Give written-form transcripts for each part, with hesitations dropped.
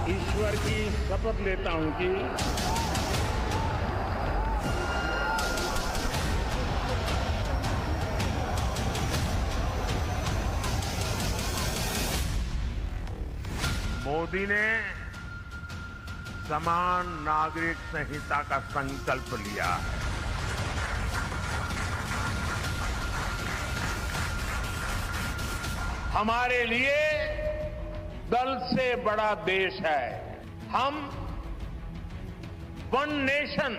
ईश्वर की शपथ लेता हूं कि मोदी ने समान नागरिक संहिता का संकल्प लिया है। हमारे लिए दल से बड़ा देश है। हम वन नेशन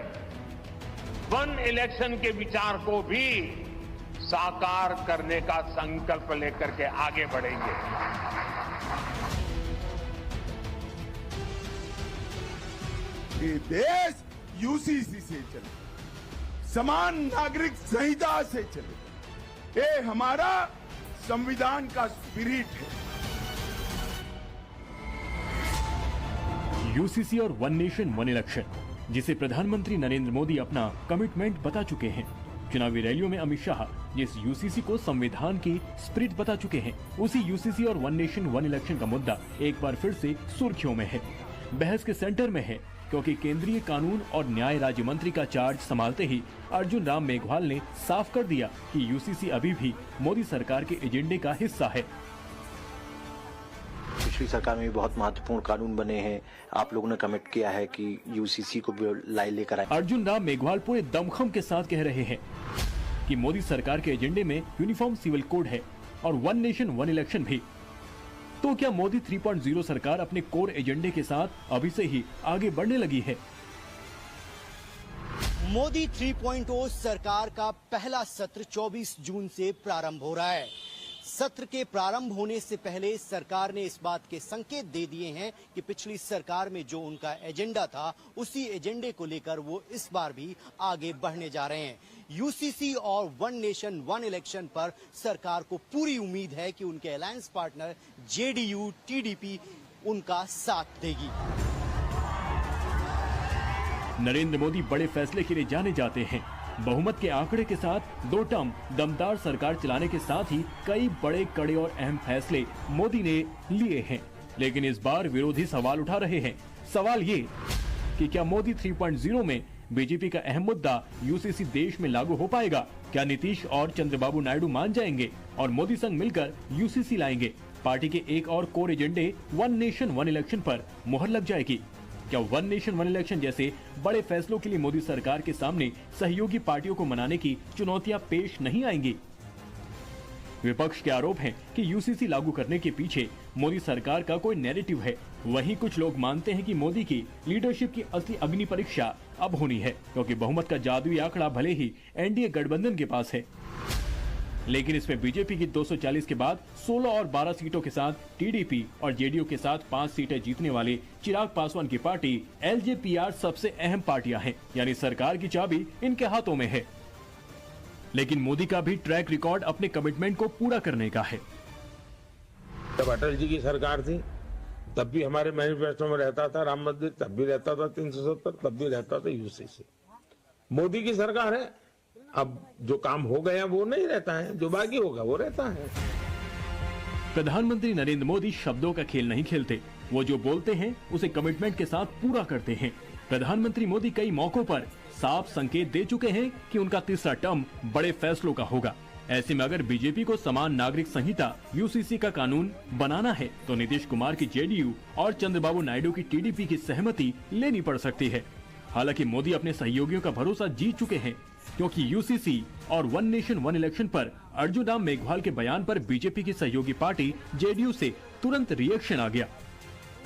वन इलेक्शन के विचार को भी साकार करने का संकल्प लेकर के आगे बढ़ेंगे। ये देश यूसीसी से चले, समान नागरिक संहिता से चले। ये हमारा संविधान का स्पिरिट है। यूसीसी और वन नेशन वन इलेक्शन, जिसे प्रधानमंत्री नरेंद्र मोदी अपना कमिटमेंट बता चुके हैं। चुनावी रैलियों में अमित शाह जिस यूसीसी को संविधान की स्पिरिट बता चुके हैं, उसी यूसीसी और वन नेशन वन इलेक्शन का मुद्दा एक बार फिर से सुर्खियों में है, बहस के सेंटर में है, क्योंकि केंद्रीय कानून और न्याय राज्य मंत्री का चार्ज संभालते ही अर्जुन राम मेघवाल ने साफ कर दिया कि यूसीसी अभी भी मोदी सरकार के एजेंडे का हिस्सा है। पिछली सरकार में भी बहुत महत्वपूर्ण कानून बने हैं। आप लोगों ने कमिट किया है कि यूसीसी को भी लाई लेकर आए। अर्जुन राम मेघवाल पूरे दमखम के साथ कह रहे हैं कि मोदी सरकार के एजेंडे में यूनिफॉर्म सिविल कोड है और वन नेशन वन इलेक्शन भी। तो क्या मोदी 3.0 सरकार अपने कोर एजेंडे के साथ अभी से ही आगे बढ़ने लगी है? मोदी 3.0 सरकार का पहला सत्र 24 जून से प्रारंभ हो रहा है। सत्र के प्रारंभ होने से पहले सरकार ने इस बात के संकेत दे दिए हैं कि पिछली सरकार में जो उनका एजेंडा था, उसी एजेंडे को लेकर वो इस बार भी आगे बढ़ने जा रहे हैं। यूसीसी और वन नेशन वन इलेक्शन पर सरकार को पूरी उम्मीद है कि उनके अलायंस पार्टनर जेडीयू टीडीपी उनका साथ देगी। नरेंद्र मोदी बड़े फैसले के लिए जाने जाते हैं। बहुमत के आंकड़े के साथ 2 टर्म दमदार सरकार चलाने के साथ ही कई बड़े कड़े और अहम फैसले मोदी ने लिए हैं। लेकिन इस बार विरोधी सवाल उठा रहे हैं। सवाल ये कि क्या मोदी 3.0 में बीजेपी का अहम मुद्दा यूसीसी देश में लागू हो पाएगा? क्या नीतीश और चंद्रबाबू नायडू मान जाएंगे और मोदी संग मिलकर यूसीसी लाएंगे? पार्टी के एक और कोर एजेंडे वन नेशन वन इलेक्शन पर मुहर लग जाएगी। क्या वन नेशन वन इलेक्शन जैसे बड़े फैसलों के लिए मोदी सरकार के सामने सहयोगी पार्टियों को मनाने की चुनौतियां पेश नहीं आएंगी? विपक्ष के आरोप हैं कि यूसीसी लागू करने के पीछे मोदी सरकार का कोई नैरेटिव है। वहीं कुछ लोग मानते हैं कि मोदी की लीडरशिप की असली अग्नि परीक्षा अब होनी है, क्योंकि बहुमत का जादुई आंकड़ा भले ही एनडीए गठबंधन के पास है, लेकिन इसमें बीजेपी की 240 के बाद 16 और 12 सीटों के साथ टीडीपी और जेडीयू के साथ 5 सीटें जीतने वाले चिराग पासवान की पार्टी एलजेपीआर सबसे अहम पार्टियां हैं, यानी सरकार की चाबी इनके हाथों में है। लेकिन मोदी का भी ट्रैक रिकॉर्ड अपने कमिटमेंट को पूरा करने का है। जब अटल जी की सरकार थी तब भी हमारे मैनिफेस्टो में रहता था राम मंदिर, तब भी रहता था 370, तब भी रहता था यूसीसी। मोदी की सरकार है, अब जो काम हो गया वो नहीं रहता है, जो बाकी होगा वो रहता है। प्रधानमंत्री नरेंद्र मोदी शब्दों का खेल नहीं खेलते। वो जो बोलते हैं उसे कमिटमेंट के साथ पूरा करते हैं। प्रधानमंत्री मोदी कई मौकों पर साफ संकेत दे चुके हैं कि उनका तीसरा टर्म बड़े फैसलों का होगा। ऐसे में अगर बीजेपी को समान नागरिक संहिता यूसीसी का कानून बनाना है तो नीतीश कुमार की जेडीयू और चंद्रबाबू नायडू की टीडीपी की सहमति लेनी पड़ सकती है। हालांकि मोदी अपने सहयोगियों का भरोसा जीत चुके हैं, क्योंकि यूसीसी और वन नेशन वन इलेक्शन पर अर्जुन राम मेघवाल के बयान पर बीजेपी की सहयोगी पार्टी जेडीयू से तुरंत रिएक्शन आ गया।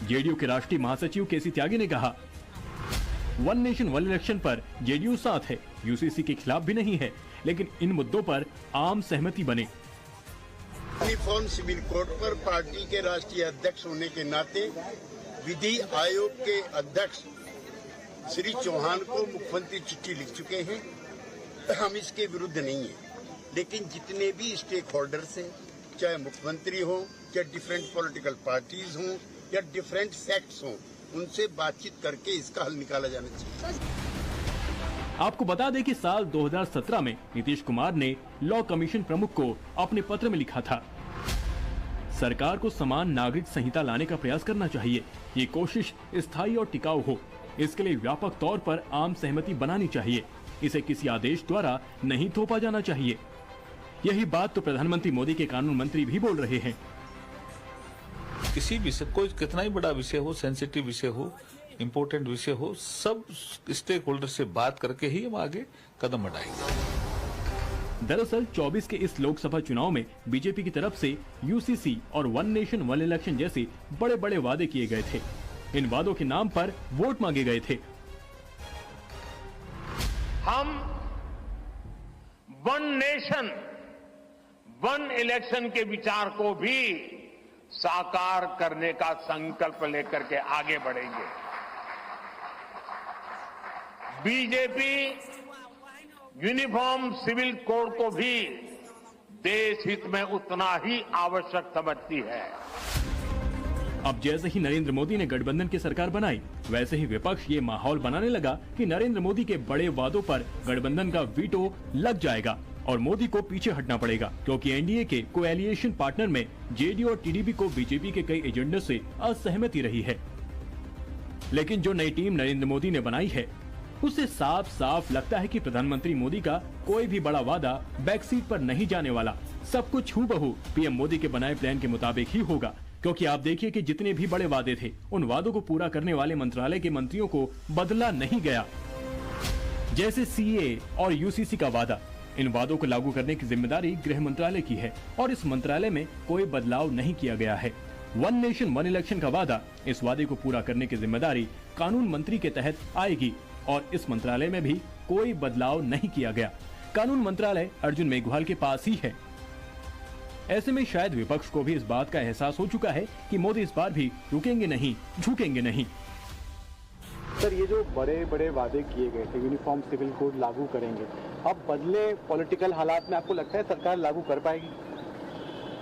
जेडीयू के राष्ट्रीय महासचिव केसी त्यागी ने कहा, वन नेशन वन इलेक्शन पर जेडीयू साथ है, यूसीसी के खिलाफ भी नहीं है, लेकिन इन मुद्दों पर आम सहमति बने। यूनिफॉर्म सिविल कोड पर पार्टी के राष्ट्रीय अध्यक्ष होने के नाते विधि आयोग के अध्यक्ष श्री चौहान को मुख्यमंत्री चिट्ठी लिख चुके हैं। हम इसके विरुद्ध नहीं है, लेकिन जितने भी स्टेक होल्डर्स हैं, चाहे मुख्यमंत्री हो, चाहे डिफरेंट पॉलिटिकल पार्टीज हों या डिफरेंट सेक्ट्स हों, उनसे बातचीत करके इसका हल निकाला जाना चाहिए। आपको बता दें कि साल 2017 में नीतीश कुमार ने लॉ कमीशन प्रमुख को अपने पत्र में लिखा था, सरकार को समान नागरिक संहिता लाने का प्रयास करना चाहिए। ये कोशिश स्थायी और टिकाऊ हो, इसके लिए व्यापक तौर पर आम सहमति बनानी चाहिए। इसे किसी आदेश द्वारा नहीं थोपा जाना चाहिए। यही बात तो प्रधानमंत्री मोदी के कानून मंत्री भी बोल रहे हैं। किसी विषय, कोई कितना ही बड़ा विषय हो, सेंसिटिव विषय हो, इम्पोर्टेंट विषय हो, सब स्टेक होल्डर से बात करके ही हम आगे कदम बढ़ाएंगे। दरअसल 24 के इस लोकसभा चुनाव में बीजेपी की तरफ से यूसीसी और वन नेशन वन इलेक्शन जैसे बड़े बड़े वादे किए गए थे। इन वादों के नाम पर वोट मांगे गए थे। हम वन नेशन वन इलेक्शन के विचार को भी साकार करने का संकल्प लेकर के आगे बढ़ेंगे। बीजेपी यूनिफॉर्म सिविल कोड को भी देश हित में उतना ही आवश्यक समझती है। अब जैसे ही नरेंद्र मोदी ने गठबंधन की सरकार बनाई, वैसे ही विपक्ष ये माहौल बनाने लगा कि नरेंद्र मोदी के बड़े वादों पर गठबंधन का वीटो लग जाएगा और मोदी को पीछे हटना पड़ेगा, क्योंकि एनडीए के कोएलिशन पार्टनर में जेडीयू और टीडीपी को बीजेपी के कई एजेंडे से असहमति रही है। लेकिन जो नई टीम नरेंद्र मोदी ने बनाई है, उससे साफ साफ लगता है कि प्रधानमंत्री मोदी का कोई भी बड़ा वादा बैकसीट पर नहीं जाने वाला। सब कुछ हूबहू पीएम मोदी के बनाए प्लान के मुताबिक ही होगा, क्योंकि आप देखिए कि जितने भी बड़े वादे थे, उन वादों को पूरा करने वाले मंत्रालय के मंत्रियों को बदला नहीं गया। जैसे सीए और यूसीसी का वादा, इन वादों को लागू करने की जिम्मेदारी गृह मंत्रालय की है और इस मंत्रालय में कोई बदलाव नहीं किया गया है। वन नेशन वन इलेक्शन का वादा, इस वादे को पूरा करने की जिम्मेदारी कानून मंत्री के तहत आएगी और इस मंत्रालय में भी कोई बदलाव नहीं किया गया। कानून मंत्रालय अर्जुन मेघवाल के पास ही है। ऐसे में शायद विपक्ष को भी इस बात का एहसास हो चुका है कि मोदी इस बार भी रुकेंगे नहीं, झुकेंगे नहीं। सर, ये जो बड़े बड़े वादे किए गए थे, यूनिफॉर्म सिविल कोड लागू करेंगे, अब बदले पॉलिटिकल हालात में आपको लगता है सरकार लागू कर पाएगी?